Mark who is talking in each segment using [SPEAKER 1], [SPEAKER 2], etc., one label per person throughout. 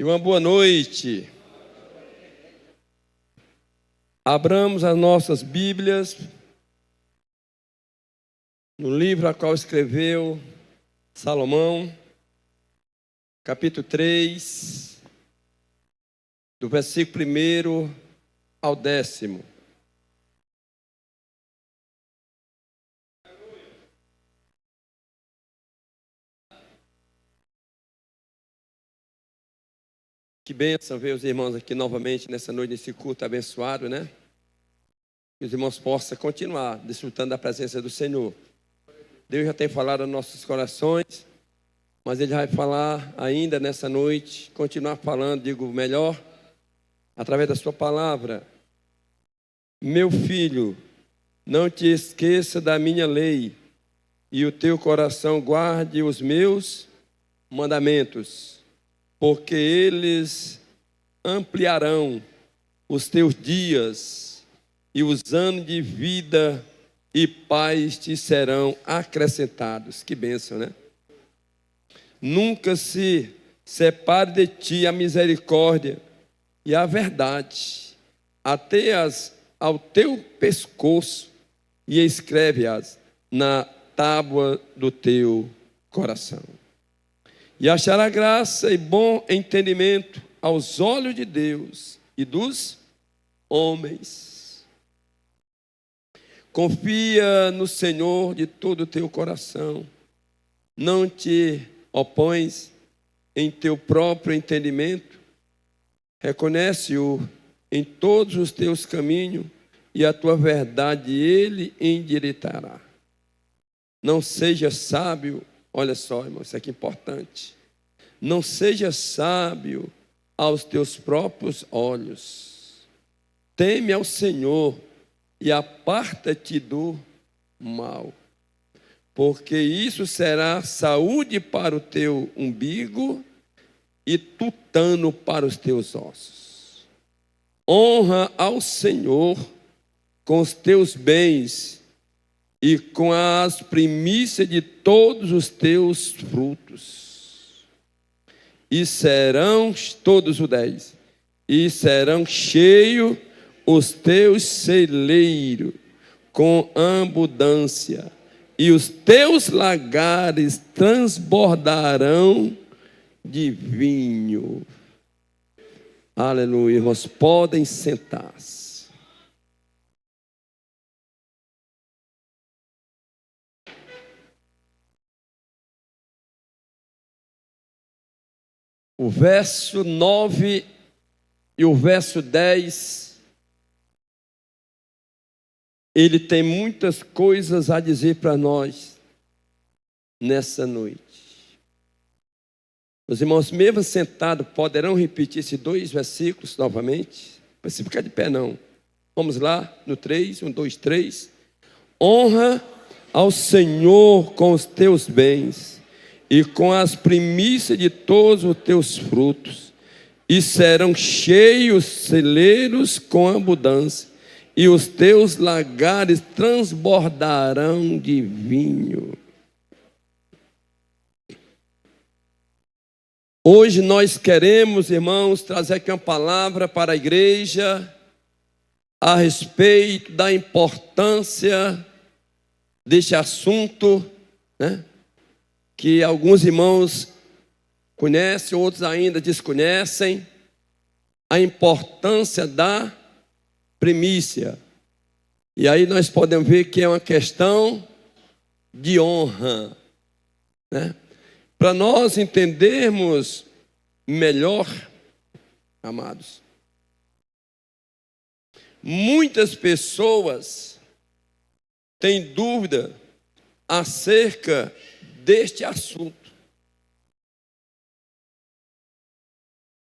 [SPEAKER 1] E uma boa noite. Abramos as nossas Bíblias no livro a qual escreveu Salomão, capítulo 3, do versículo 1 ao 10º. Que bênção ver os irmãos aqui novamente nessa noite, nesse culto abençoado, né? Que os irmãos possam continuar desfrutando da presença do Senhor. Deus já tem falado aos nossos corações, mas Ele vai falar ainda nessa noite, continuar falando, digo melhor, através da sua palavra. Meu filho, não te esqueça da minha lei, e o teu coração guarde os meus mandamentos, porque eles ampliarão os teus dias, e os anos de vida e paz te serão acrescentados. Que bênção, né? Nunca se separe de ti a misericórdia e a verdade, até-as ao teu pescoço, e escreve-as na tábua do teu coração. E achará graça e bom entendimento aos olhos de Deus e dos homens. Confia no Senhor de todo o teu coração. Não te opões em teu próprio entendimento. Reconhece-o em todos os teus caminhos, e a tua verdade Ele endireitará. Não seja sábio. Olha só, irmão, isso aqui é importante. Não seja sábio aos teus próprios olhos. Teme ao Senhor e aparta-te do mal, porque isso será saúde para o teu umbigo e tutano para os teus ossos. Honra ao Senhor com os teus bens e com as primícias de todos os teus frutos. E serão, todos os 10, e serão cheios os teus celeiros com abundância, e os teus lagares transbordarão de vinho. Aleluia, irmãos, podem sentar-se. O verso 9 e o verso 10, ele tem muitas coisas a dizer para nós nessa noite. Os irmãos, mesmo sentados, poderão repetir esses 2 versículos novamente? Não precisa ficar de pé, não. Vamos lá, no 3, 1, 2, 3. Honra ao Senhor com os teus bens e com as primícias de todos os teus frutos, e serão cheios celeiros com abundância, e os teus lagares transbordarão de vinho. Hoje nós queremos, irmãos, trazer aqui uma palavra para a igreja a respeito da importância deste assunto, né? Que alguns irmãos conhecem, outros ainda desconhecem, a importância da primícia. E aí nós podemos ver que é uma questão de honra, né? Para nós entendermos melhor, amados, muitas pessoas têm dúvida acerca deste assunto.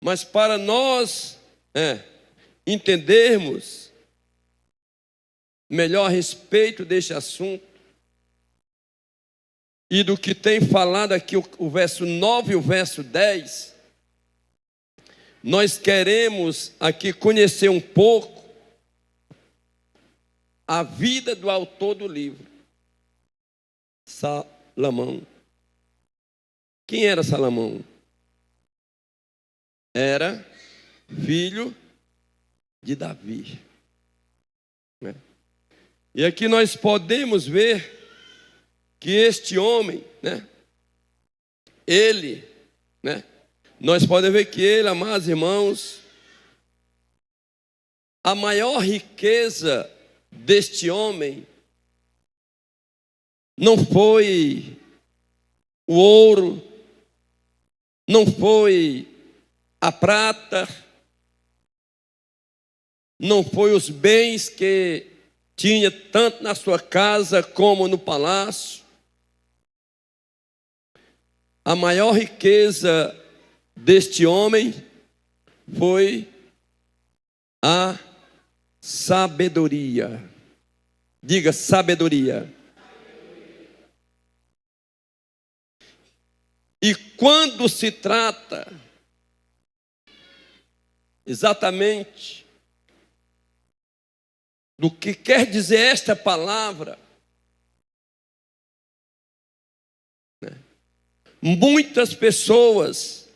[SPEAKER 1] Mas para nós entendermos melhor a respeito deste assunto e do que tem falado aqui o verso 9 e o verso 10, nós queremos aqui conhecer um pouco a vida do autor do livro, Salomão. Quem era Salomão? era filho de Davi. Né? E aqui nós podemos ver que este homem, né, ele, né, nós podemos ver que ele, amados irmãos, a maior riqueza deste homem não foi o ouro, não foi a prata, não foi os bens que tinha tanto na sua casa como no palácio. A maior riqueza deste homem foi a sabedoria. Diga sabedoria. E quando se trata exatamente do que quer dizer esta palavra, muitas pessoas,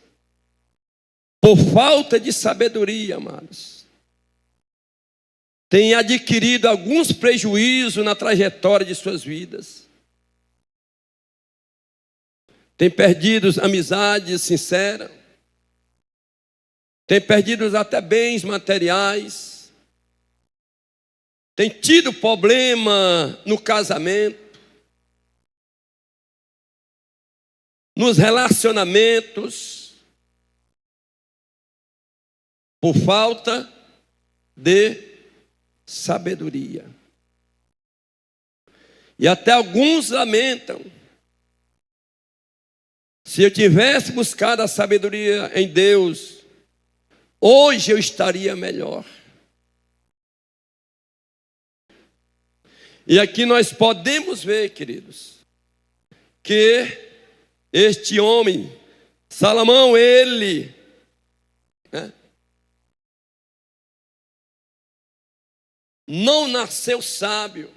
[SPEAKER 1] por falta de sabedoria, amados, têm adquirido alguns prejuízos na trajetória de suas vidas. Têm perdido amizades sinceras, têm perdido até bens materiais, têm tido problema no casamento, nos relacionamentos, por falta de sabedoria. E até alguns lamentam: se eu tivesse buscado a sabedoria em Deus, hoje eu estaria melhor. E aqui nós podemos ver, queridos, que este homem, Salomão, ele, né, não nasceu sábio,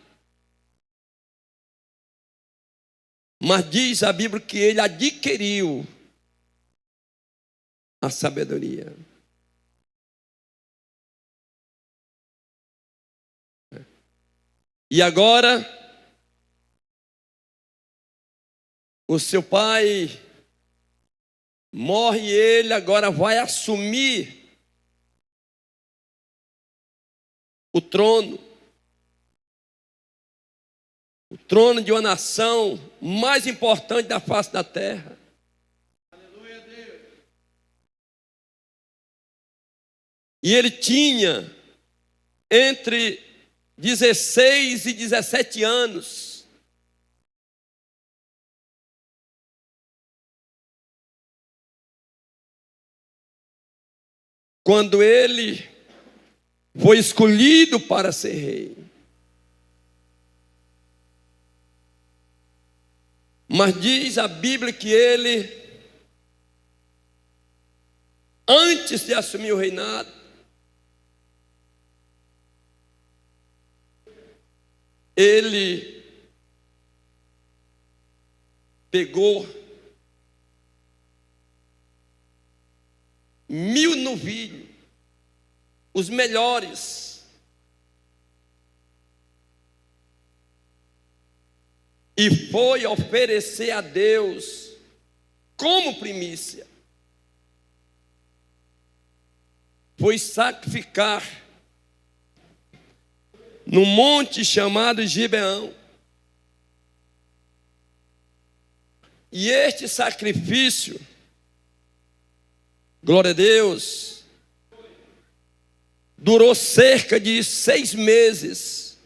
[SPEAKER 1] mas diz a Bíblia que ele adquiriu a sabedoria. E agora, o seu pai morre e ele agora vai assumir o trono de uma nação mais importante da face da terra. Aleluia a Deus. E ele tinha entre 16 e 17 anos. Quando ele foi escolhido para ser rei. Mas diz a Bíblia que ele, antes de assumir o reinado, ele pegou 1000 novilhos, os melhores, e foi oferecer a Deus como primícia. Foi sacrificar num monte chamado Gibeão. E este sacrifício, glória a Deus, durou cerca de 6 meses.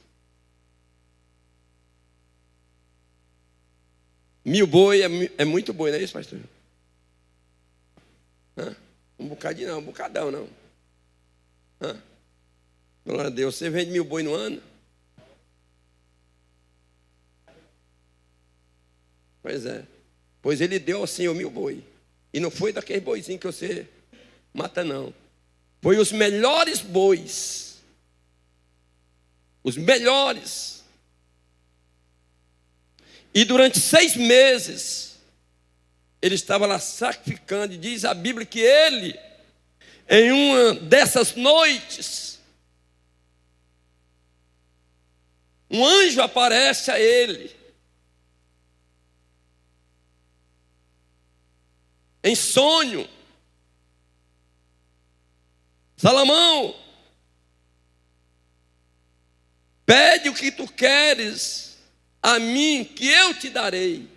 [SPEAKER 1] 1000 boi é muito boi, não é isso, pastor? Um bocadinho não, um bocadão não. Glória a Deus, você vende 1000 boi no ano? Pois é. Pois ele deu ao Senhor 1000 boi. E não foi daquele boizinho que você mata, não. Foi os melhores bois. Os melhores. E durante 6 meses, ele estava lá sacrificando. E diz a Bíblia que ele Em uma dessas noites, um anjo aparece a ele, em sonho. Salomão, pede o que tu queres a mim, que eu te darei.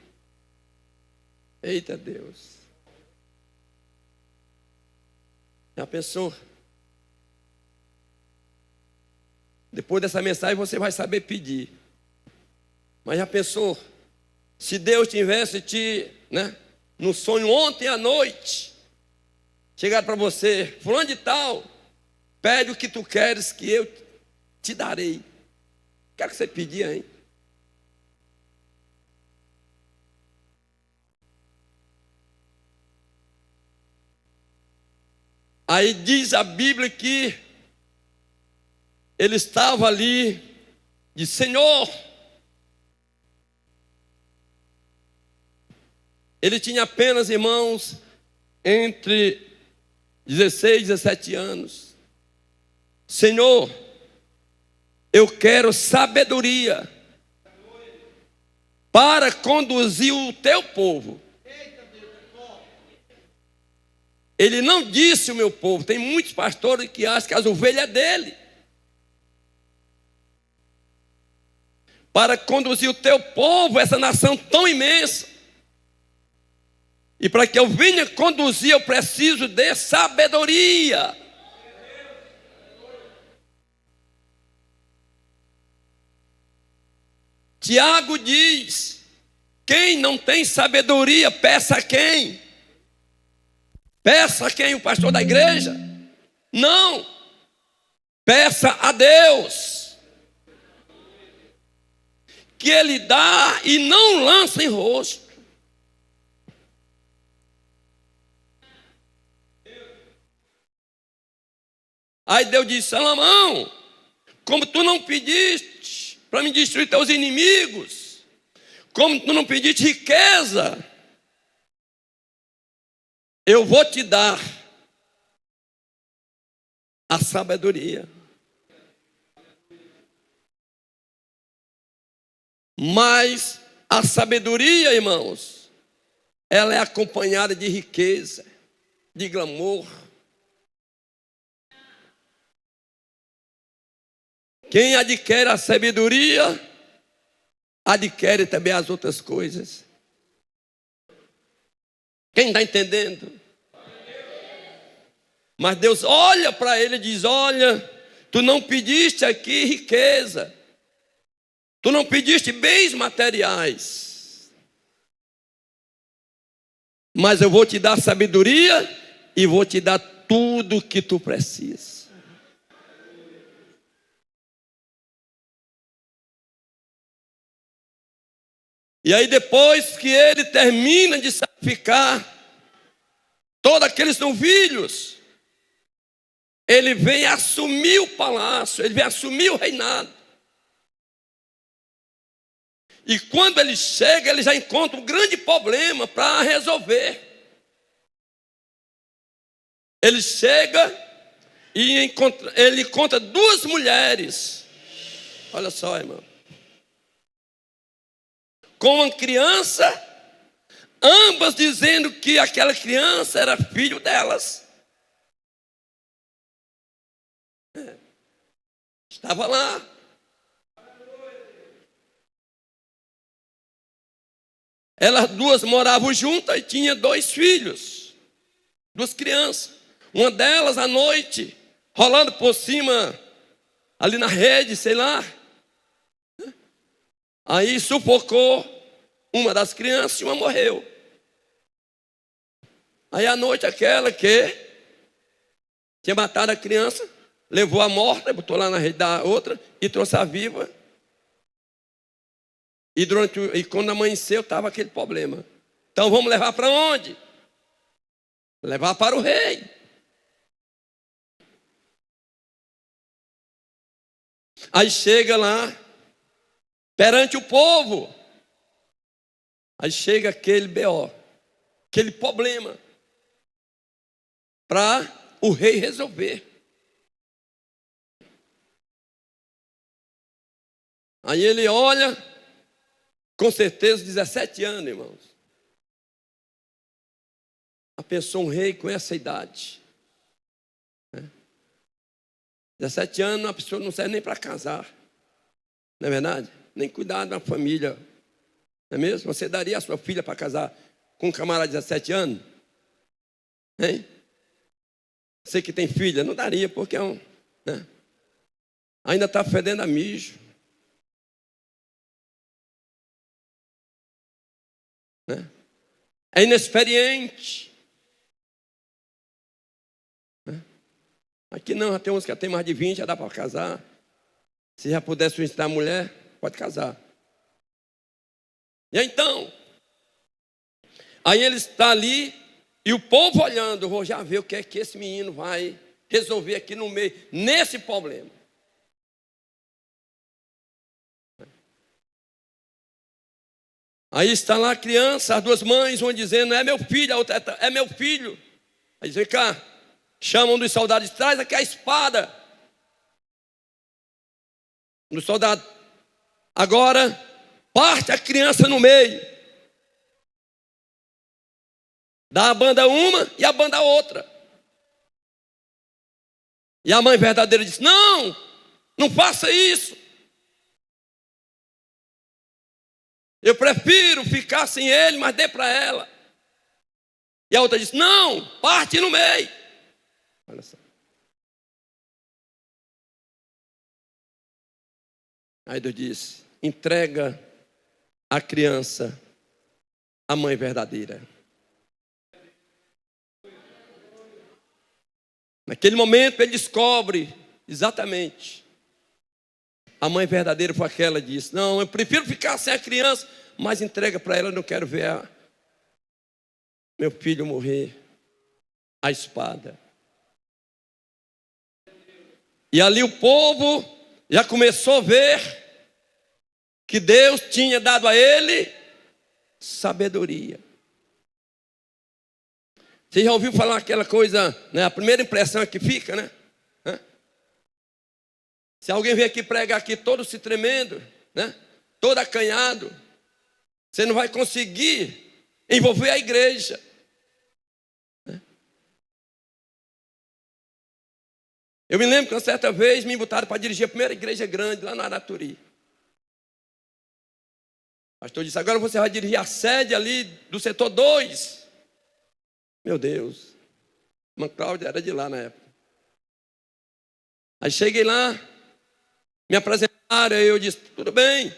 [SPEAKER 1] Eita Deus. Já pensou? Depois dessa mensagem você vai saber pedir. Mas já pensou? Se Deus tivesse no sonho ontem à noite, chegado para você, fulano de tal, pede o que tu queres que eu te darei. Quero que você pedir, hein? Aí diz a Bíblia que ele estava ali, diz: Senhor, ele tinha apenas, irmãos, entre 16 e 17 anos. Senhor, eu quero sabedoria para conduzir o teu povo. Ele não disse o meu povo. Tem muitos pastores que acham que as ovelhas é dele. Para conduzir o teu povo, essa nação tão imensa. E para que eu venha conduzir, eu preciso de sabedoria. Tiago diz: quem não tem sabedoria, peça a quem? Peça a quem? O pastor da igreja? Não. Peça a Deus, que Ele dá e não lança em rosto. Aí Deus disse: Salomão, como tu não pediste para me destruir teus inimigos, como tu não pediste riqueza, eu vou te dar a sabedoria. Mas a sabedoria, irmãos, ela é acompanhada de riqueza, de glamour. Quem adquire a sabedoria, adquire também as outras coisas. Quem está entendendo? Mas Deus olha para ele e diz: olha, tu não pediste aqui riqueza, tu não pediste bens materiais, mas eu vou te dar sabedoria e vou te dar tudo o que tu precisa. E aí depois que ele termina de sacrificar todos aqueles novilhos, ele vem assumir o palácio, ele vem assumir o reinado. E quando ele chega, ele já encontra um grande problema para resolver. Ele chega e ele encontra duas mulheres. Olha só, irmão. Com uma criança, ambas dizendo que aquela criança era filho delas. Estava lá. Elas duas moravam juntas e tinham dois filhos, duas crianças. Uma delas à noite, rolando por cima, ali na rede, sei lá. Aí sufocou uma das crianças e uma morreu. Aí à noite aquela que tinha matado a criança, levou a morta, botou lá na rede da outra e trouxe a viva. E quando amanheceu, estava aquele problema. Então vamos levar para onde? Levar para o rei. Aí chega lá, perante o povo. Aí chega aquele BO, aquele problema, para o rei resolver. Aí ele olha, com certeza, 17 anos, irmãos. A pessoa, um rei com essa idade. 17 anos, a pessoa não serve nem para casar. Não é verdade? Nem cuidar da família. Não é mesmo? Você daria a sua filha para casar com um camarada de 17 anos? Hein? Você que tem filha, não daria, porque é um... né? Ainda está fedendo a mijo. Né? É inexperiente. Né? Aqui não, já tem uns que já tem mais de 20, já dá para casar. Se já puder solicitar a mulher, pode casar. E então, aí ele está ali, e o povo olhando, vou já ver o que é que esse menino vai resolver aqui no meio, nesse problema. Aí está lá a criança, as duas mães vão dizendo, é meu filho, a outra é meu filho. Aí diz, vem cá, chamam dos soldados, traz aqui a espada. Do soldado, agora parte a criança no meio. Dá a banda uma e a banda outra. E a mãe verdadeira diz, não, não faça isso. Eu prefiro ficar sem ele, mas dê para ela. E a outra diz, não, parte no meio. Olha só. Aí Deus diz, entrega a criança à mãe verdadeira. Naquele momento ele descobre exatamente. A mãe verdadeira foi aquela que disse, não, eu prefiro ficar sem a criança, mas entrega para ela, eu não quero ver meu filho morrer à espada. E ali o povo já começou a ver que Deus tinha dado a ele sabedoria. Você já ouviu falar aquela coisa, né? A primeira impressão é que fica, né? Se alguém vier aqui pregar aqui todo se tremendo, né? Todo acanhado, você não vai conseguir envolver a igreja. Eu me lembro que uma certa vez me botaram para dirigir a primeira igreja grande lá no Araturi. O pastor disse, agora você vai dirigir a sede ali do setor 2. Meu Deus. A irmã Cláudia era de lá na época. Aí cheguei lá, me apresentaram, e eu disse, tudo bem.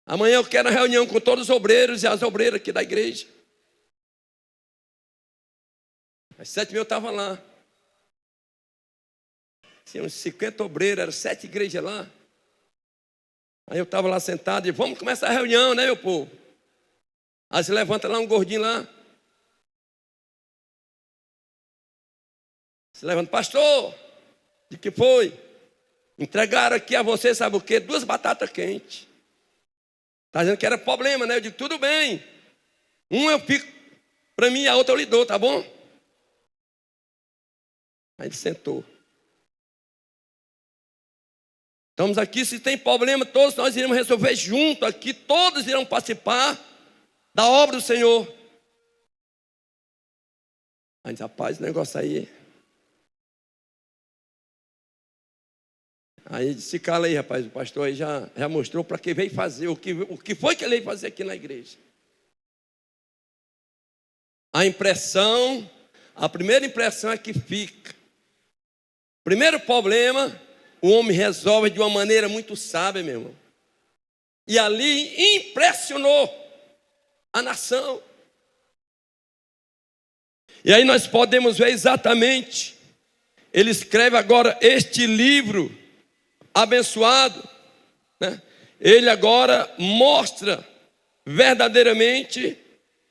[SPEAKER 1] Amanhã eu quero uma reunião com todos os obreiros e as obreiras aqui da igreja. Às 7 mil eu estava lá. Tinha uns 50 obreiros, eram 7 igrejas lá. Aí eu estava lá sentado e vamos começar a reunião, né, meu povo? Aí se levanta lá um gordinho lá. Se levanta, pastor, de que foi? Entregaram aqui a você, sabe o quê? 2 batatas quentes. Está dizendo que era problema, né? Eu digo, tudo bem. Um eu fico para mim e a outra eu lhe dou, tá bom? Aí ele sentou. Estamos aqui, se tem problema, todos nós iremos resolver junto aqui, todos irão participar da obra do Senhor. Aí diz, rapaz, o negócio aí. Aí disse, cala aí, rapaz, o pastor aí já mostrou para que veio fazer, o que foi que ele veio fazer aqui na igreja. A primeira impressão é que fica. Primeiro problema, o homem resolve de uma maneira muito sábia, meu irmão. E ali impressionou a nação. E aí nós podemos ver exatamente, ele escreve agora este livro abençoado, né? Ele agora mostra verdadeiramente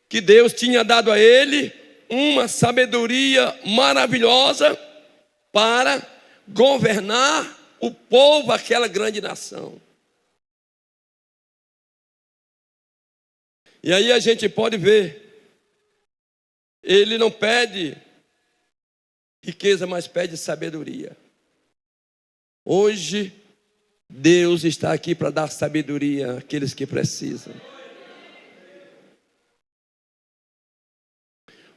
[SPEAKER 1] que Deus tinha dado a ele uma sabedoria maravilhosa para governar o povo, aquela grande nação. E aí a gente pode ver, ele não pede riqueza, mas pede sabedoria. Hoje, Deus está aqui para dar sabedoria àqueles que precisam.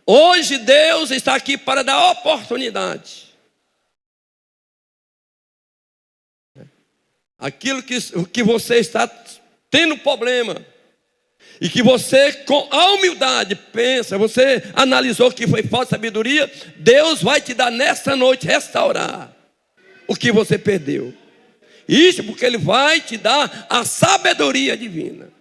[SPEAKER 1] Hoje, Deus está aqui para dar oportunidade. Aquilo que você está tendo problema, e que você, com a humildade, pensa, você analisou que foi falta de sabedoria, Deus vai te dar nesta noite, restaurar o que você perdeu. Isso porque Ele vai te dar a sabedoria divina.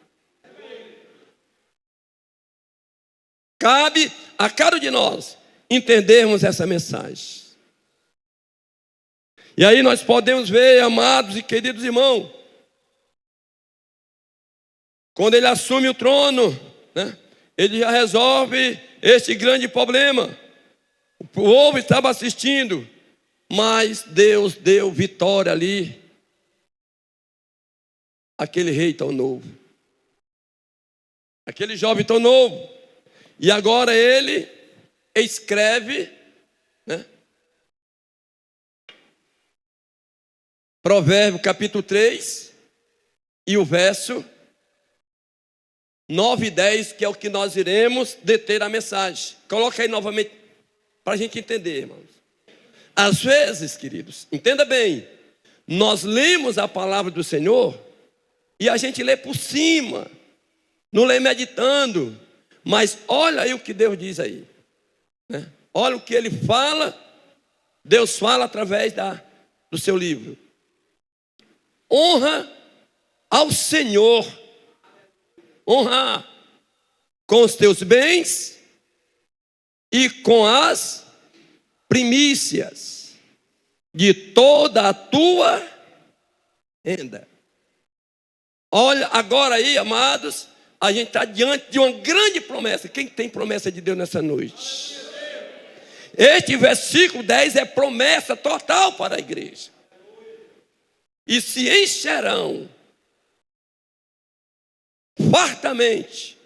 [SPEAKER 1] Cabe a cada um de nós entendermos essa mensagem. E aí nós podemos ver, amados e queridos irmãos, quando Ele assume o trono, né, Ele já resolve este grande problema. O povo estava assistindo, mas Deus deu vitória ali àquele rei tão novo, aquele jovem tão novo. E agora ele escreve, né, Provérbio capítulo 3 e o verso 9 e 10, que é o que nós iremos deter a mensagem. Coloca aí novamente para a gente entender, irmãos. Às vezes, queridos, entenda bem, nós lemos a palavra do Senhor e a gente lê por cima, não lê meditando. Mas olha aí o que Deus diz aí, né? Olha o que Ele fala, Deus fala através do seu livro. Honra ao Senhor, honra com os teus bens e com as primícias de toda a tua renda. Olha agora aí, amados, a gente está diante de uma grande promessa. Quem tem promessa de Deus nessa noite? Este versículo 10 é promessa total para a igreja. E se encherão fartamente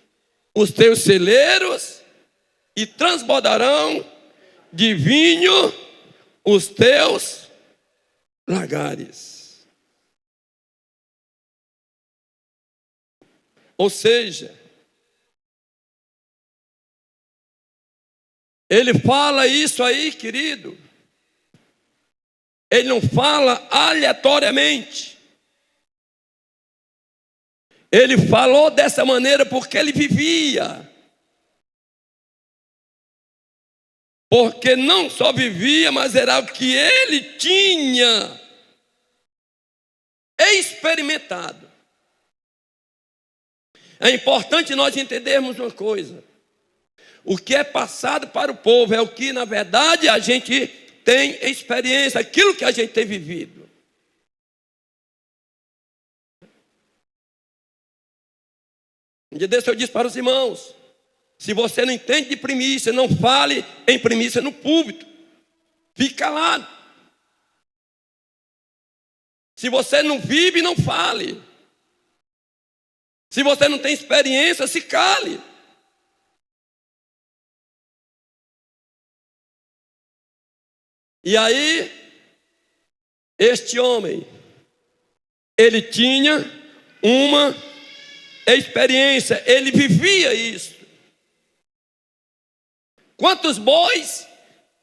[SPEAKER 1] os teus celeiros e transbordarão de vinho os teus lagares. Ou seja, ele fala isso aí, querido. Ele não fala aleatoriamente. Ele falou dessa maneira porque ele vivia. Porque não só vivia, mas era o que ele tinha experimentado. É importante nós entendermos uma coisa. O que é passado para o povo é o que, na verdade, a gente tem experiência, aquilo que a gente tem vivido. Um dia desse eu disse para os irmãos: se você não entende de primícia, não fale em primícia no púlpito. Fique calado. Se você não vive, não fale. Se você não tem experiência, se cale. E aí, este homem, ele tinha uma experiência, ele vivia isso. Quantos bois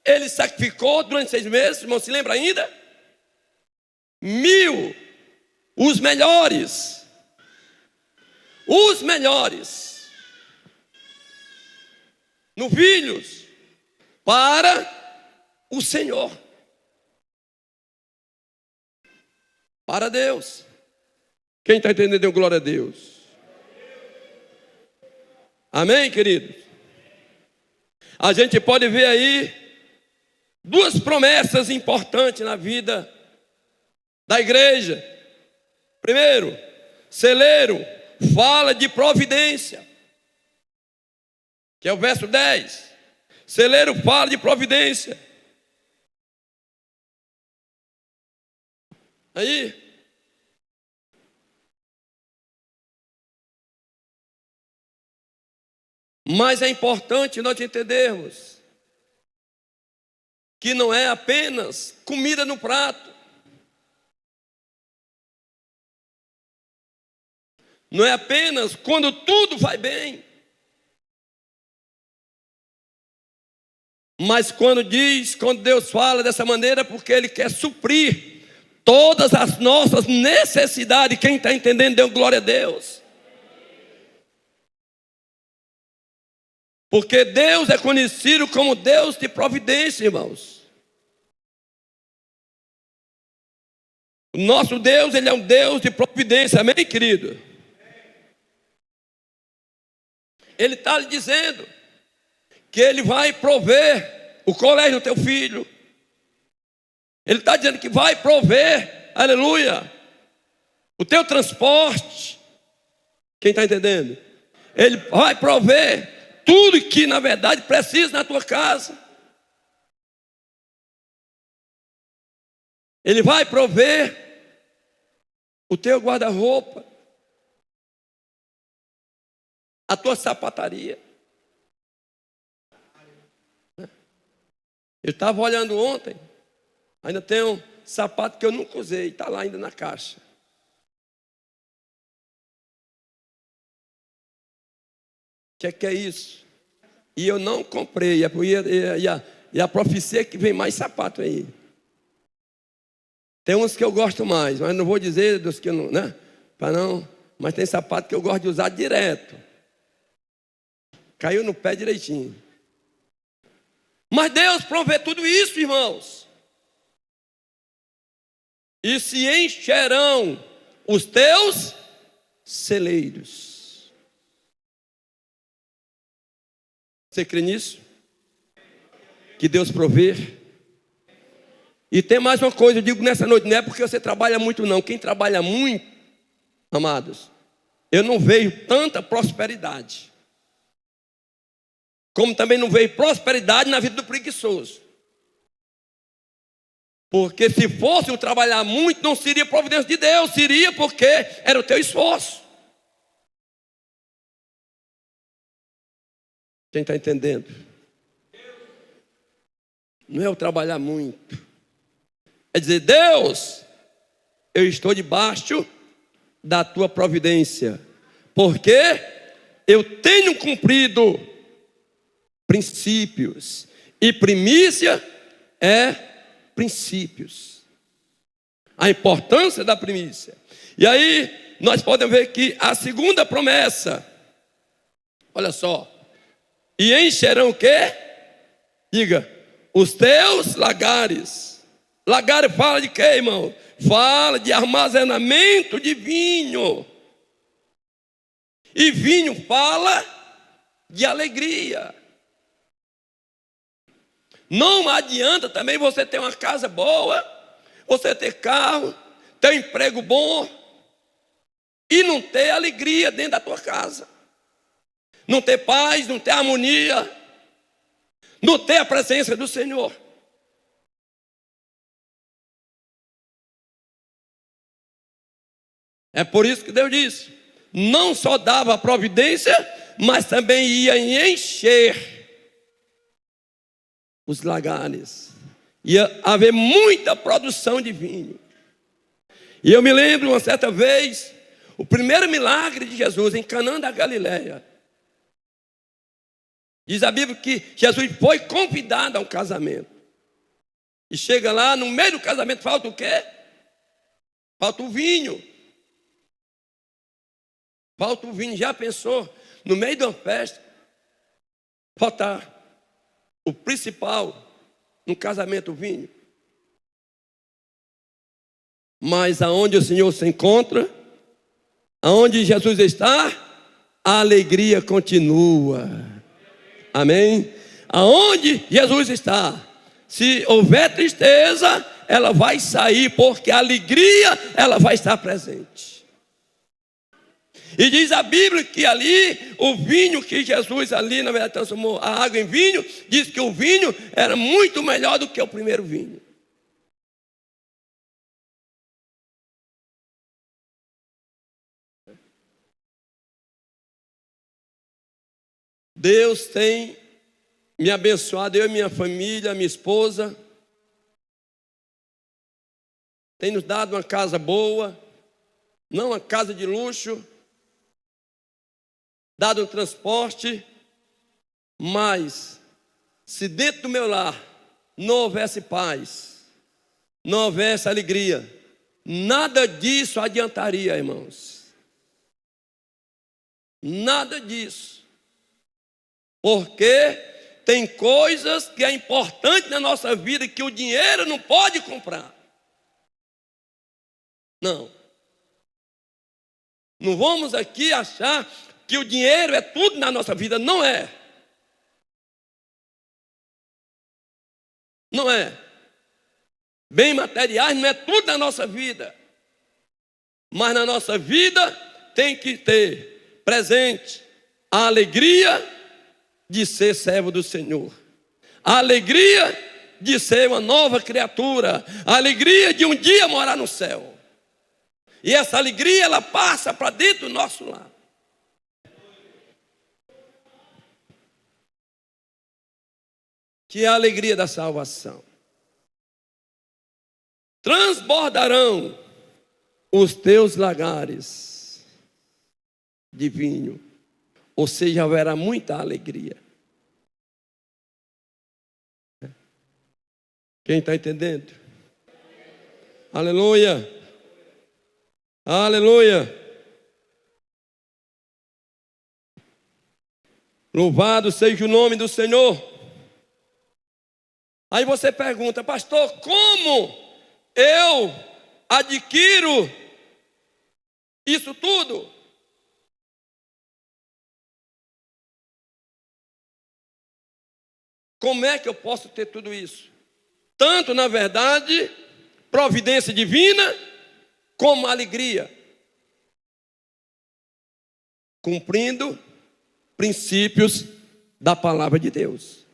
[SPEAKER 1] ele sacrificou durante 6 meses? Irmão, se lembra ainda? 1000, os melhores. Os melhores. Novilhos para o Senhor. Para Deus. Quem está entendendo, glória a Deus. Amém, queridos? A gente pode ver aí 2 promessas importantes na vida da igreja. Primeiro, celeiro fala de providência, que é o verso 10. Celeiro fala de providência. Aí, Mas é importante nós entendermos que não é apenas comida no prato, não é apenas quando tudo vai bem, mas quando Deus fala dessa maneira, porque Ele quer suprir todas as nossas necessidades. Quem está entendendo, dê glória a Deus. Porque Deus é conhecido como Deus de providência, irmãos. O nosso Deus, Ele é um Deus de providência, amém, querido? Ele está lhe dizendo que Ele vai prover o colégio do teu filho. Ele está dizendo que vai prover, aleluia, o teu transporte. Quem está entendendo? Ele vai prover tudo que na verdade precisa na tua casa. Ele vai prover o teu guarda-roupa, a tua sapataria. Eu estava olhando ontem, ainda tem um sapato que eu nunca usei, está lá ainda na caixa. O que é isso? E eu não comprei, e a profecia é que vem mais sapato aí. Tem uns que eu gosto mais, mas não vou dizer dos que eu não, né? Para não, mas tem sapato que eu gosto de usar direto. Caiu no pé direitinho. Mas Deus provê tudo isso, irmãos. E se encherão os teus celeiros. Você crê nisso? Que Deus provê. E tem mais uma coisa, eu digo nessa noite, não é porque você trabalha muito não. Quem trabalha muito, amados, eu não vejo tanta prosperidade. Como também não vejo prosperidade na vida do preguiçoso. Porque se fosse o trabalhar muito, não seria providência de Deus, seria porque era o teu esforço. Quem está entendendo? Não é o trabalhar muito. É dizer, Deus, eu estou debaixo da tua providência. Porque eu tenho cumprido princípios. E primícia é princípios. A importância da primícia. E aí nós podemos ver que a segunda promessa, olha só, e encherão o quê? Diga, os teus lagares. Lagares fala de quê, irmão? Fala de armazenamento de vinho. E vinho fala de alegria. Não adianta também você ter uma casa boa, você ter carro, ter um emprego bom e não ter alegria dentro da tua casa. Não ter paz, não ter harmonia, não ter a presença do Senhor. É por isso que Deus disse, não só dava a providência, mas também ia encher os lagares. Ia haver muita produção de vinho. E eu me lembro uma certa vez, o primeiro milagre de Jesus em Canaã da Galileia. Diz a Bíblia que Jesus foi convidado a um casamento. E chega lá, no meio do casamento, falta o quê? Falta o vinho. Falta o vinho. Já pensou? No meio de uma festa, faltar o principal no casamento, o vinho. Mas aonde o Senhor se encontra, aonde Jesus está, a alegria continua. Amém? Aonde Jesus está, se houver tristeza, ela vai sair, porque a alegria, ela vai estar presente. E diz a Bíblia que ali, o vinho que Jesus ali, na verdade, transformou a água em vinho, diz que o vinho era muito melhor do que o primeiro vinho. Deus tem me abençoado, eu e minha família, minha esposa. Tem nos dado uma casa boa, não uma casa de luxo, dado um transporte, mas se dentro do meu lar não houvesse paz, não houvesse alegria, nada disso adiantaria, irmãos. Nada disso. Porque tem coisas que é importante na nossa vida que o dinheiro não pode comprar. Não. Não vamos aqui achar que o dinheiro é tudo na nossa vida. Não é. Não é. Bem materiais não é tudo na nossa vida. Mas na nossa vida tem que ter presente a alegria de ser servo do Senhor. A alegria de ser uma nova criatura. A alegria de um dia morar no céu. E essa alegria, ela passa para dentro do nosso lar. Que é a alegria da salvação. Transbordarão os teus lagares de vinho. Ou seja, haverá muita alegria. Quem está entendendo? Aleluia. Aleluia. Louvado seja o nome do Senhor. Aí você pergunta, pastor, como eu adquiro isso tudo? Como é que eu posso ter tudo isso? Tanto, na verdade, providência divina, como alegria. Cumprindo princípios da palavra de Deus.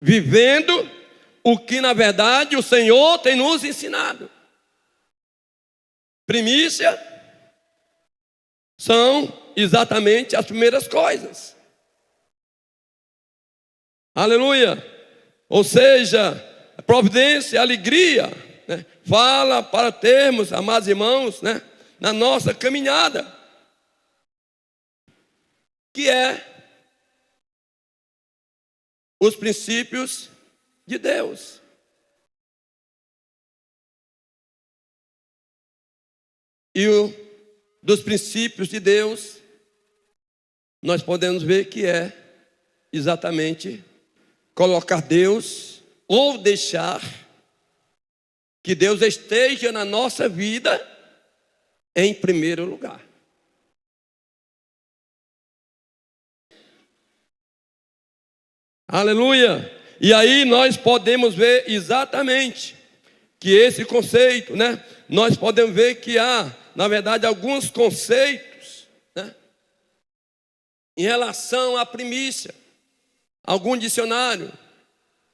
[SPEAKER 1] Vivendo o que, na verdade, o Senhor tem nos ensinado. Primícia são exatamente as primeiras coisas. Aleluia. Ou seja, providência, alegria, né? Fala para termos, amados irmãos, né? Na nossa caminhada, que é os princípios de Deus. E dos princípios de Deus, nós podemos ver que é exatamente colocar Deus ou deixar que Deus esteja na nossa vida em primeiro lugar. Aleluia! E aí nós podemos ver exatamente que esse conceito, né? Nós podemos ver que há, na verdade, alguns conceitos, né? Em relação à primícia. Algum dicionário,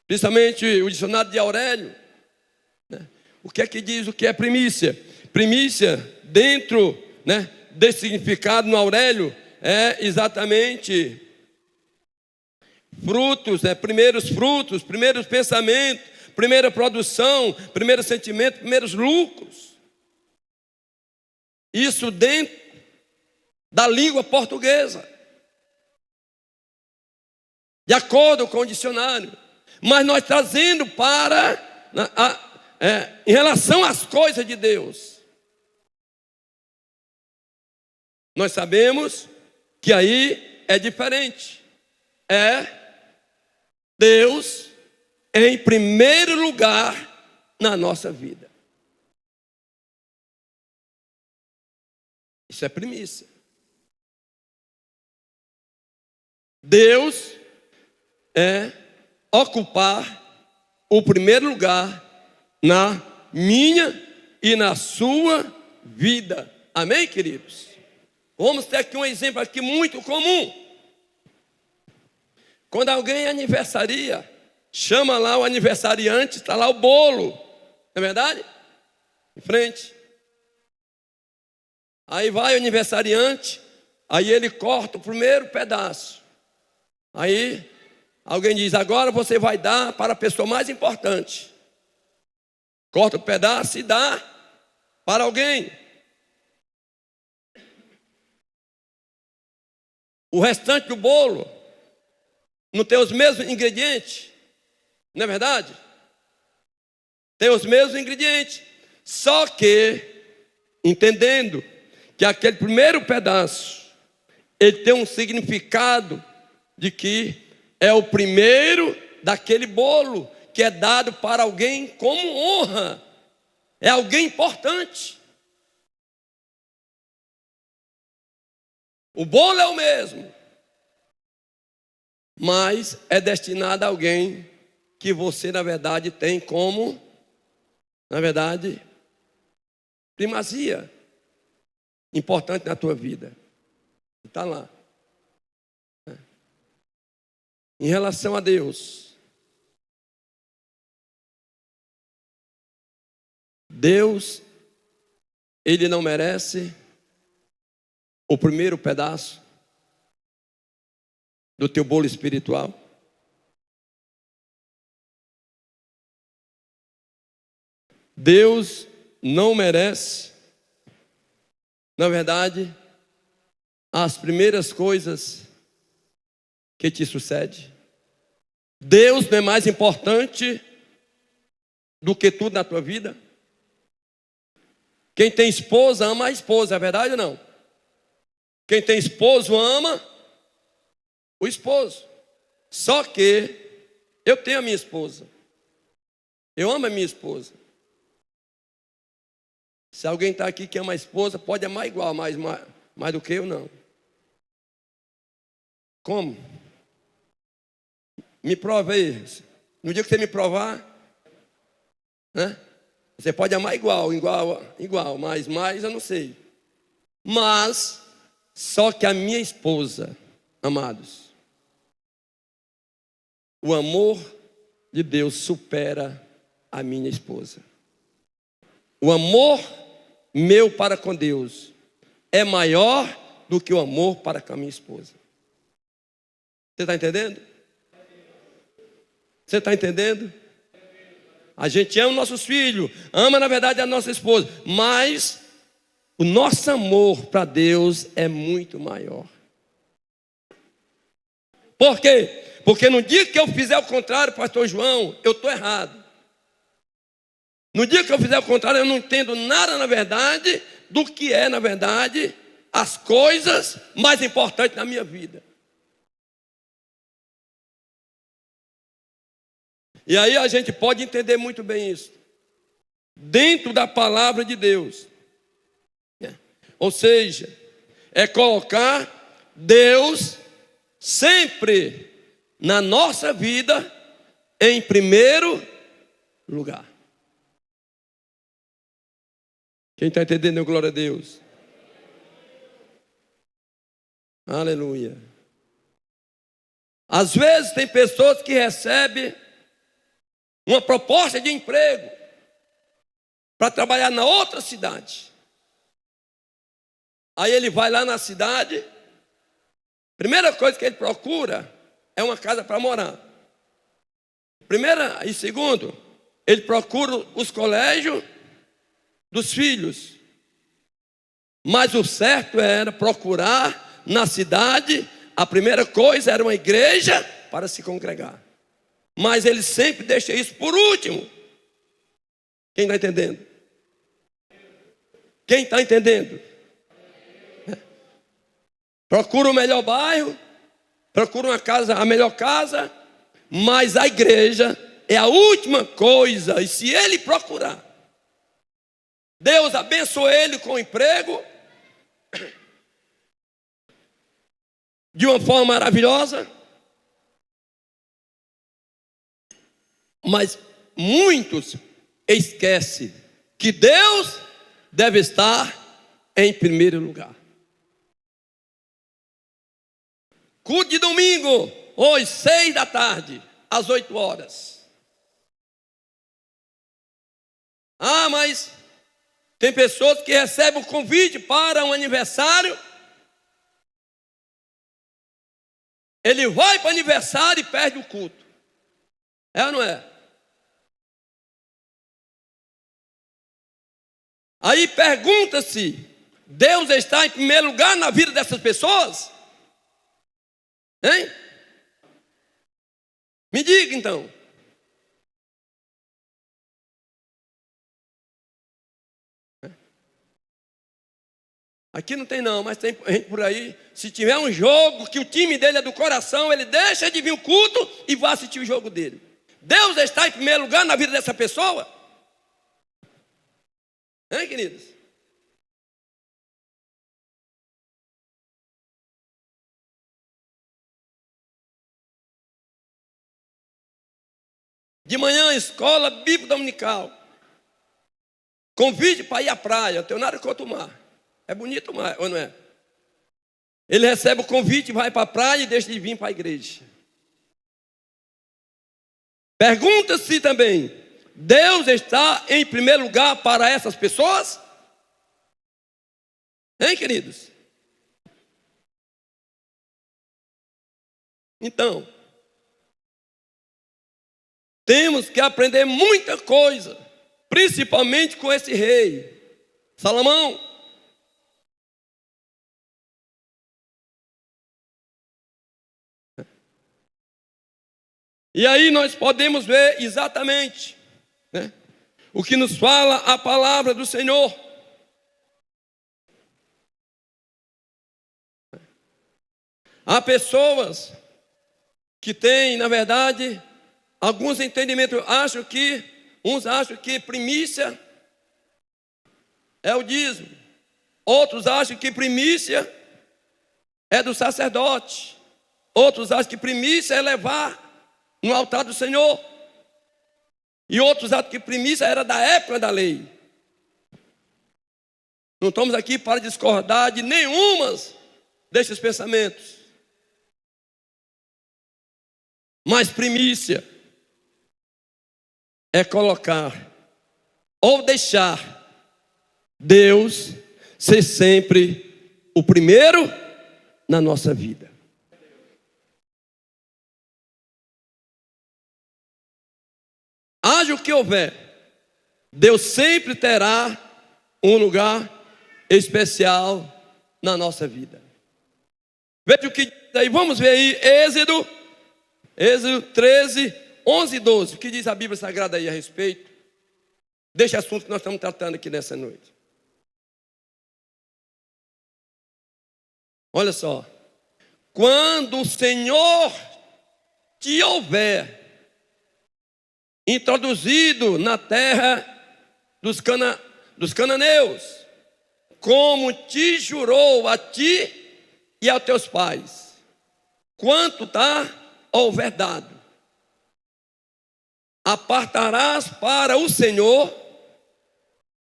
[SPEAKER 1] principalmente o dicionário de Aurélio, né? O que é que diz o que é primícia? Primícia, dentro, né, desse significado no Aurélio, é exatamente frutos, né, primeiros frutos, primeiros pensamentos, primeira produção, primeiro sentimento, primeiros lucros. Isso dentro da língua portuguesa, de acordo com o dicionário. Mas nós trazendo para em relação às coisas de Deus, nós sabemos que aí é diferente. É Deus em primeiro lugar na nossa vida. Isso é primícia. Deus é ocupar o primeiro lugar na minha e na sua vida. Amém, queridos? Vamos ter aqui um exemplo aqui muito comum. Quando alguém aniversaria, chama lá o aniversariante, está lá o bolo, não é verdade? Em frente. Aí vai o aniversariante, aí ele corta o primeiro pedaço. Aí alguém diz: agora você vai dar para a pessoa mais importante. Corta o pedaço e dá para alguém. O restante do bolo não tem os mesmos ingredientes, não é verdade? Tem os mesmos ingredientes, só que entendendo que aquele primeiro pedaço ele tem um significado de que é o primeiro daquele bolo que é dado para alguém como honra, é alguém importante. O bolo é o mesmo, mas é destinado a alguém que você, na verdade, tem como, na verdade, primazia, importante na tua vida. Está lá. Em relação a Deus, Deus, Ele não merece o primeiro pedaço do teu bolo espiritual. Deus não merece, na verdade, as primeiras coisas que te sucede. Deus não é mais importante do que tudo na tua vida. Quem tem esposa ama a esposa, é verdade ou não? Quem tem esposo ama o esposo. Só que eu tenho a minha esposa. Eu amo a minha esposa. Se alguém está aqui que ama a esposa, pode amar igual, mais do que eu, não. Como? Me prova aí. No dia que você me provar, né? Você pode amar igual, mas mais eu não sei. Mas, só que a minha esposa, amados, o amor de Deus supera a minha esposa. O amor meu para com Deus é maior do que o amor para com a minha esposa. Você está entendendo? Você está entendendo? A gente ama nossos filhos, ama na verdade a nossa esposa, mas o nosso amor para Deus é muito maior. Por quê? Porque no dia que eu fizer o contrário, pastor João, eu estou errado. No dia que eu fizer o contrário, eu não entendo nada na verdade do que é na verdade as coisas mais importantes na minha vida. E aí a gente pode entender muito bem isso. Dentro da palavra de Deus. Ou seja, é colocar Deus sempre na nossa vida em primeiro lugar. Quem está entendendo, glória a Deus. Aleluia. Às vezes tem pessoas que recebem uma proposta de emprego para trabalhar na outra cidade. Aí ele vai lá na cidade, primeira coisa que ele procura é uma casa para morar. Primeira e segundo, ele procura os colégios dos filhos. Mas o certo era procurar na cidade, a primeira coisa era uma igreja para se congregar. Mas ele sempre deixa isso por último. Quem está entendendo? Quem está entendendo? Procura o melhor bairro, procura uma casa, a melhor casa, mas a igreja é a última coisa. E se ele procurar, Deus abençoe ele com o emprego de uma forma maravilhosa. Mas muitos esquecem que Deus deve estar em primeiro lugar. Culto de domingo, hoje, 6 da tarde, às 8 horas. Ah, mas Tem pessoas que recebem o convite para um aniversário. Ele vai para o aniversário e perde o culto. É ou não é? Aí pergunta-se: Deus está em primeiro lugar na vida dessas pessoas? Hein? Me diga então. Aqui não tem não, mas tem gente por aí. Se tiver um jogo que o time dele é do coração, ele deixa de vir o culto e vai assistir o jogo dele. Deus está em primeiro lugar na vida dessa pessoa? Hein, queridos? De manhã, escola bíblica dominical. Convite para ir à praia. Eu tenho nada contra o mar. É bonito o mar, ou não é? Ele recebe o convite, vai para a praia e deixa de vir para a igreja. Pergunta-se também: Deus está em primeiro lugar para essas pessoas? Hein, queridos? Então, temos que aprender muita coisa, principalmente com esse rei, Salomão. E aí nós podemos ver exatamente, né, o que nos fala a palavra do Senhor. Há pessoas que têm, na verdade, alguns entendimentos. Uns acham que primícia é o dízimo. Outros acham que primícia é do sacerdote. Outros acham que primícia é levar no altar do Senhor. E outros acham que primícia era da época da lei. Não estamos aqui para discordar de nenhumas desses pensamentos. Mas primícia é colocar ou deixar Deus ser sempre o primeiro na nossa vida. Haja o que houver, Deus sempre terá um lugar especial na nossa vida. Veja o que diz aí, vamos ver aí, Êxodo 13, 11 e 12. O que diz a Bíblia Sagrada aí a respeito deste assunto que nós estamos tratando aqui nessa noite. Olha só. Quando o Senhor te houver introduzido na terra dos cananeus, como te jurou a ti e aos teus pais, quanto houver dado, apartarás para o Senhor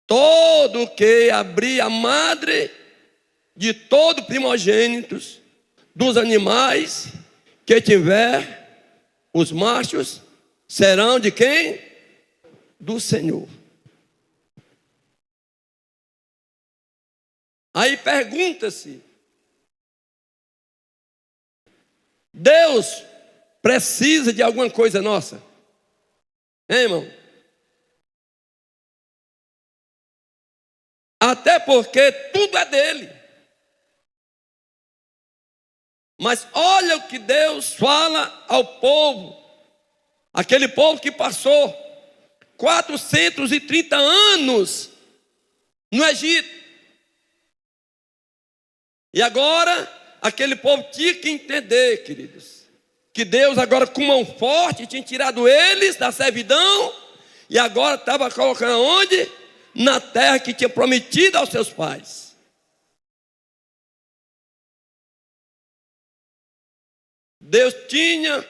[SPEAKER 1] todo o que abrir a madre de todo primogênitos dos animais que tiver, os machos serão de quem? Do Senhor. Aí pergunta-se: Deus precisa de alguma coisa nossa? Hein, irmão? Até porque tudo é dele. Mas olha o que Deus fala ao povo, aquele povo que passou 430 anos no Egito. E agora, aquele povo tinha que entender, queridos, que Deus agora com mão forte tinha tirado eles da servidão e agora estava colocando onde? Na terra que tinha prometido aos seus pais. Deus tinha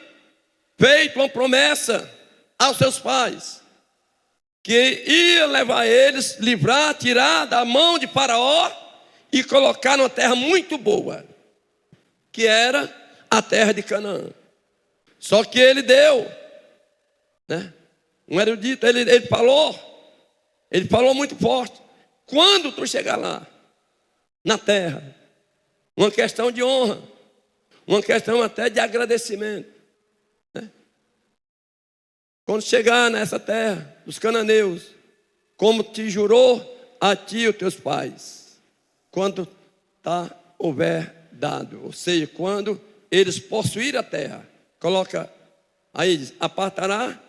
[SPEAKER 1] feito uma promessa aos seus pais, que ia levar eles, livrar, tirar da mão de Faraó e colocar numa terra muito boa, que era a terra de Canaã. Só que ele deu, né? Um erudito, ele falou muito forte: quando tu chegar lá, na terra, uma questão de honra, uma questão até de agradecimento, né? Quando chegar nessa terra dos cananeus, como te jurou a ti e os teus pais, quando houver dado, ou seja, quando eles possuírem a terra, coloca aí, diz, apartará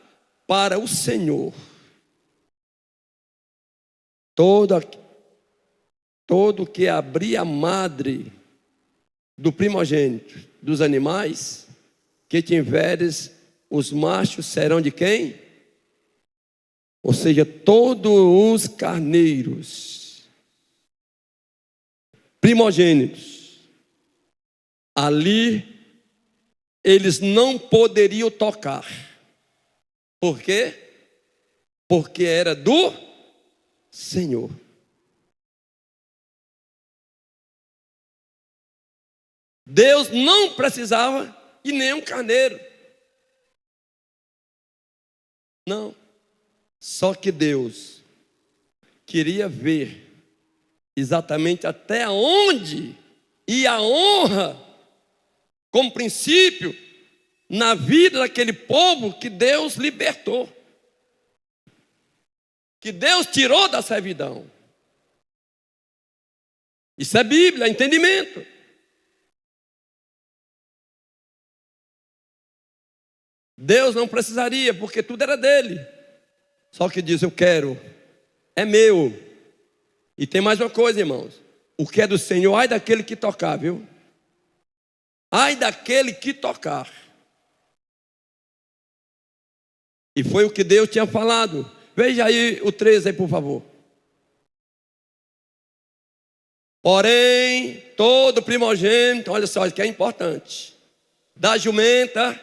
[SPEAKER 1] para o Senhor todo que abrir a madre do primogênito dos animais que tiveres, os machos serão de quem? Ou seja, todos os carneiros primogênitos, ali eles não poderiam tocar. Por quê? Porque era do Senhor. Deus não precisava de nenhum carneiro. Não. Só que Deus queria ver exatamente até onde ia a honra como princípio na vida daquele povo que Deus libertou, que Deus tirou da servidão. Isso é Bíblia, é entendimento. Deus não precisaria, porque tudo era dele. Só que diz, eu quero, é meu. E tem mais uma coisa, irmãos. O que é do Senhor, ai daquele que tocar, viu? Ai daquele que tocar. E foi o que Deus tinha falado. Veja aí o 13 aí, por favor. Porém, todo primogênito, olha só, isso que é importante, da jumenta,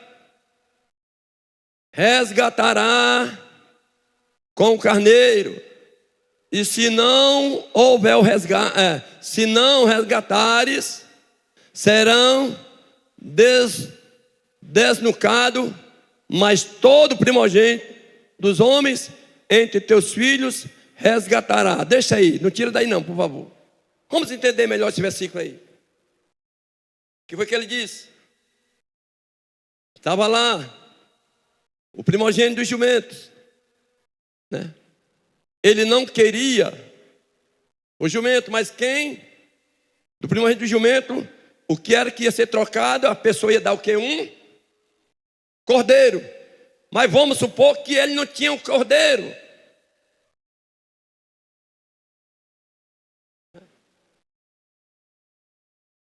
[SPEAKER 1] resgatará com o carneiro. E se não houver o resgate, se não resgatares, serão desnucados, mas todo primogênito dos homens entre teus filhos resgatará. Deixa aí, não tira daí não, por favor. Vamos entender melhor esse versículo aí. O que foi que ele disse? Estava lá o primogênito dos jumentos, né? Ele não queria o jumento, mas quem? Do primogênito do jumento, o que era que ia ser trocado, a pessoa ia dar o quê? Um cordeiro. Mas vamos supor que ele não tinha um cordeiro.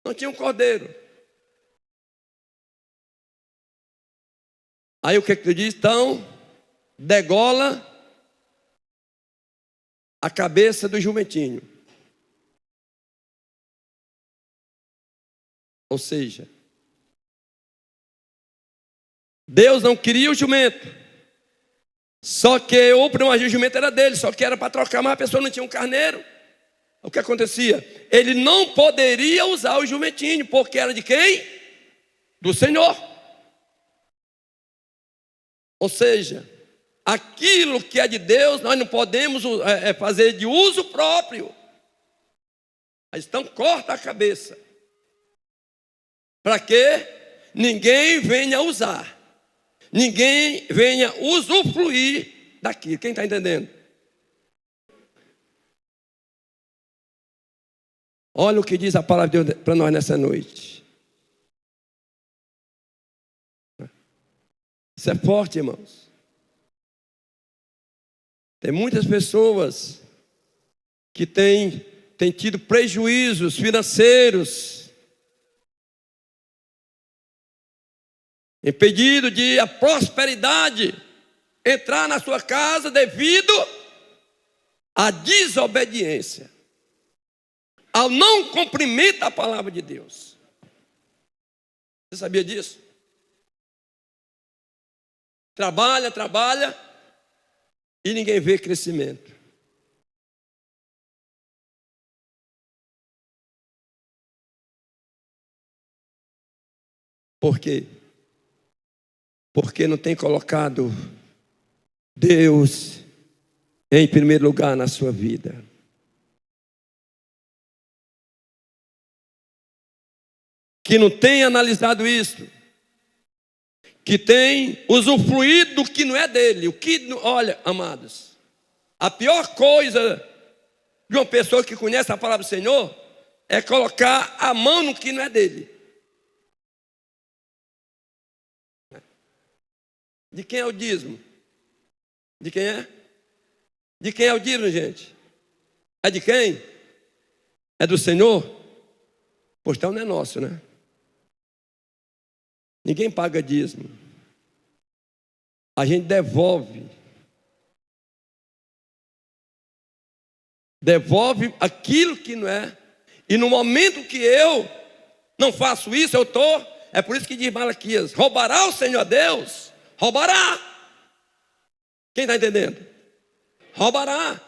[SPEAKER 1] Não tinha um cordeiro. Aí o que ele diz? Então, degola a cabeça do jumentinho. Ou seja, Deus não queria o jumento. Só que o primogênito jumento era dele, só que era para trocar, mas a pessoa não tinha um carneiro. O que acontecia? Ele não poderia usar o jumentinho, porque era de quem? Do Senhor. Ou seja, aquilo que é de Deus, nós não podemos fazer de uso próprio. Então corta a cabeça, para que ninguém venha usar, ninguém venha usufruir daquilo. Quem está entendendo? Olha o que diz a palavra de Deus para nós nessa noite. Isso é forte, irmãos. Tem muitas pessoas que têm tido prejuízos financeiros, impedido de a prosperidade entrar na sua casa devido à desobediência, ao não cumprimento da palavra de Deus. Você sabia disso? Trabalha e ninguém vê crescimento. Por quê? Porque não tem colocado Deus em primeiro lugar na sua vida. que não tem analisado isso, que tem usufruído do que não é dele. Olha, amados, a pior coisa de uma pessoa que conhece a palavra do Senhor é colocar a mão no que não é dele. De quem é o dízimo? De quem é? De quem é o dízimo, gente? É de quem? É do Senhor? Pois então não é nosso, né? Ninguém paga dízimo. A gente devolve. Devolve aquilo que não é. E no momento que eu não faço isso, eu estou. É por isso que diz Malaquias: roubará o Senhor Deus? Roubará. Quem está entendendo? Roubará.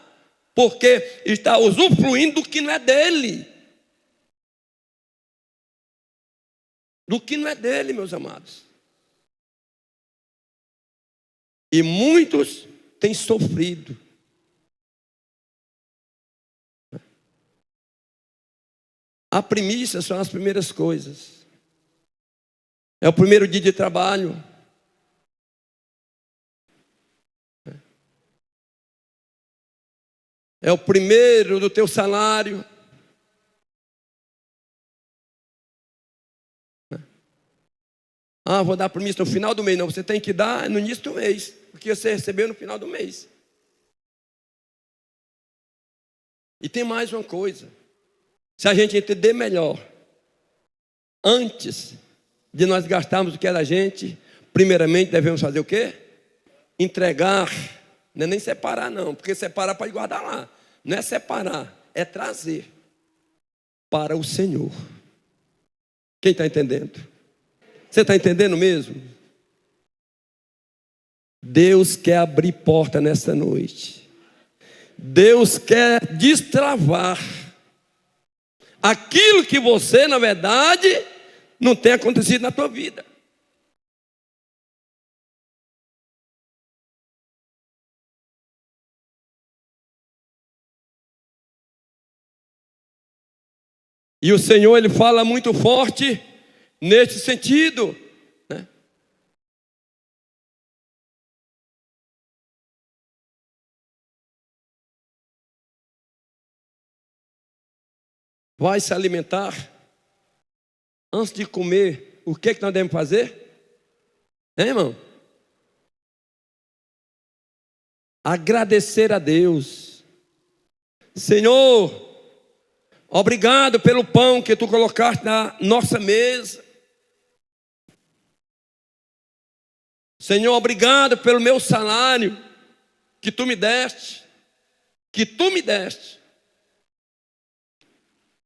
[SPEAKER 1] Porque está usufruindo do que não é dele. Do que não é dele, meus amados. E muitos têm sofrido. A primícia são as primeiras coisas. É o primeiro dia de trabalho. É o primeiro do teu salário. Ah, vou dar primícia no final do mês. Não, você tem que dar no início do mês, porque você recebeu no final do mês. E tem mais uma coisa. Se a gente entender melhor, antes de nós gastarmos o que é da gente, primeiramente devemos fazer o quê? Entregar. Não é nem separar não, porque separar pode guardar lá. Não é separar, é trazer para o Senhor. Quem está entendendo? Você está entendendo mesmo? Deus quer abrir porta nessa noite. Deus quer destravar aquilo que você, na verdade, não tem acontecido na tua vida. E o Senhor, Ele fala muito forte nesse sentido, né? Vai se alimentar. Antes de comer, o que nós devemos fazer? Hein, irmão? Agradecer a Deus. Senhor, obrigado pelo pão que tu colocaste na nossa mesa. Senhor, obrigado pelo meu salário que tu me deste. Que tu me deste.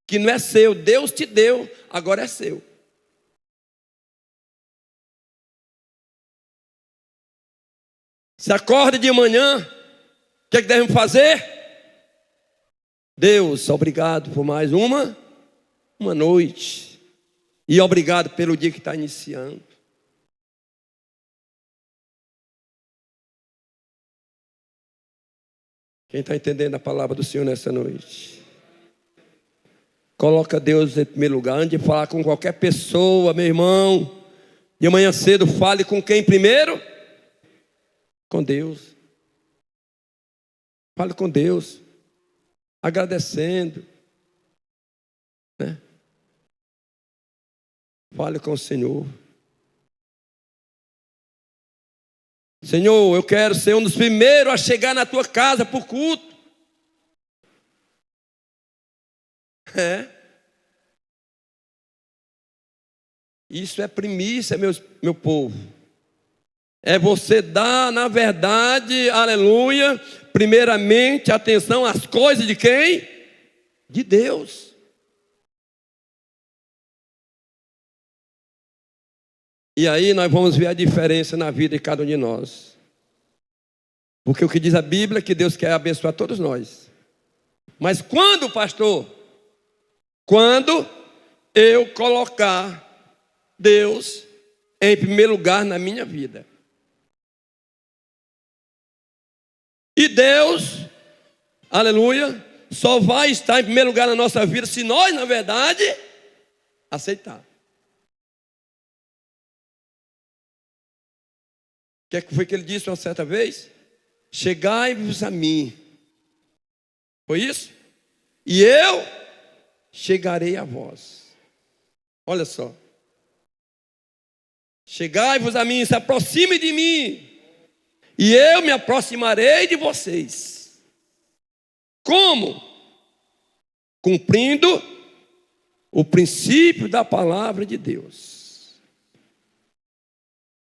[SPEAKER 1] Que não é seu, Deus te deu, agora é seu. Se acorda de manhã, o que devemos fazer? Deus, obrigado por mais uma noite. E obrigado pelo dia que está iniciando. Quem está entendendo a palavra do Senhor nessa noite? Coloca Deus em primeiro lugar. Antes de falar com qualquer pessoa, meu irmão, de manhã cedo, fale com quem primeiro? Com Deus. Fale com Deus. Agradecendo, né? Fale com o Senhor. Senhor, eu quero ser um dos primeiros a chegar na tua casa por culto. Isso é primícia, meu povo. É você dar, na verdade, aleluia, primeiramente atenção às coisas de quem? De Deus. E aí nós vamos ver a diferença na vida de cada um de nós. Porque o que diz a Bíblia é que Deus quer abençoar todos nós. Mas quando, pastor? Quando eu colocar Deus em primeiro lugar na minha vida. E Deus, aleluia, só vai estar em primeiro lugar na nossa vida se nós, na verdade, aceitar. que foi que ele disse uma certa vez? Chegai-vos a mim. Foi isso? E eu chegarei a vós. Olha só. Chegai-vos a mim, se aproxime de mim, e eu me aproximarei de vocês. Como? Cumprindo o princípio da palavra de Deus.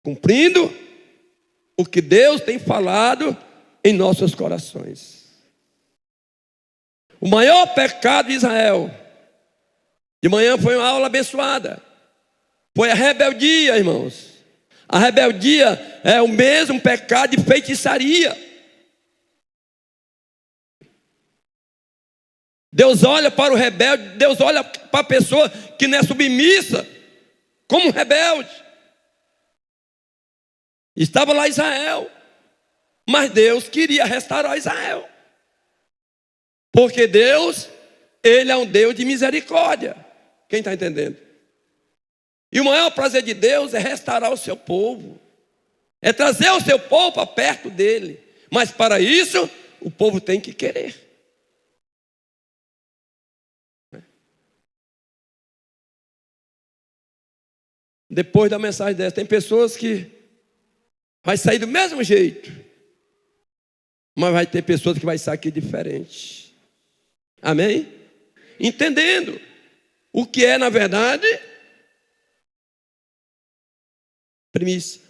[SPEAKER 1] Cumprindo o que Deus tem falado em nossos corações. O maior pecado de Israel, de manhã foi uma aula abençoada, foi a rebeldia, irmãos. A rebeldia é o mesmo pecado de feitiçaria. Deus olha para o rebelde, Deus olha para a pessoa que não é submissa, como um rebelde. Estava lá Israel, mas Deus queria restaurar Israel. Porque Deus, Ele é um Deus de misericórdia. Quem está entendendo? E o maior prazer de Deus é restaurar o seu povo. É trazer o seu povo para perto dele. Mas para isso, o povo tem que querer. Depois da mensagem dessa, tem pessoas que vai sair do mesmo jeito, mas vai ter pessoas que vai sair aqui diferente. Amém? Entendendo o que é, na verdade, primícia.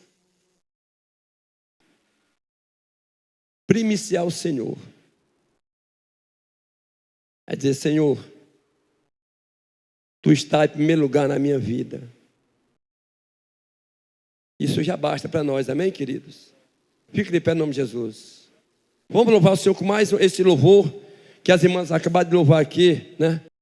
[SPEAKER 1] Primiciar o Senhor. É dizer, Senhor, Tu estás em primeiro lugar na minha vida. Isso já basta para nós, amém, queridos? Fique de pé no nome de Jesus. Vamos louvar o Senhor com mais esse louvor que as irmãs acabaram de louvar aqui, né?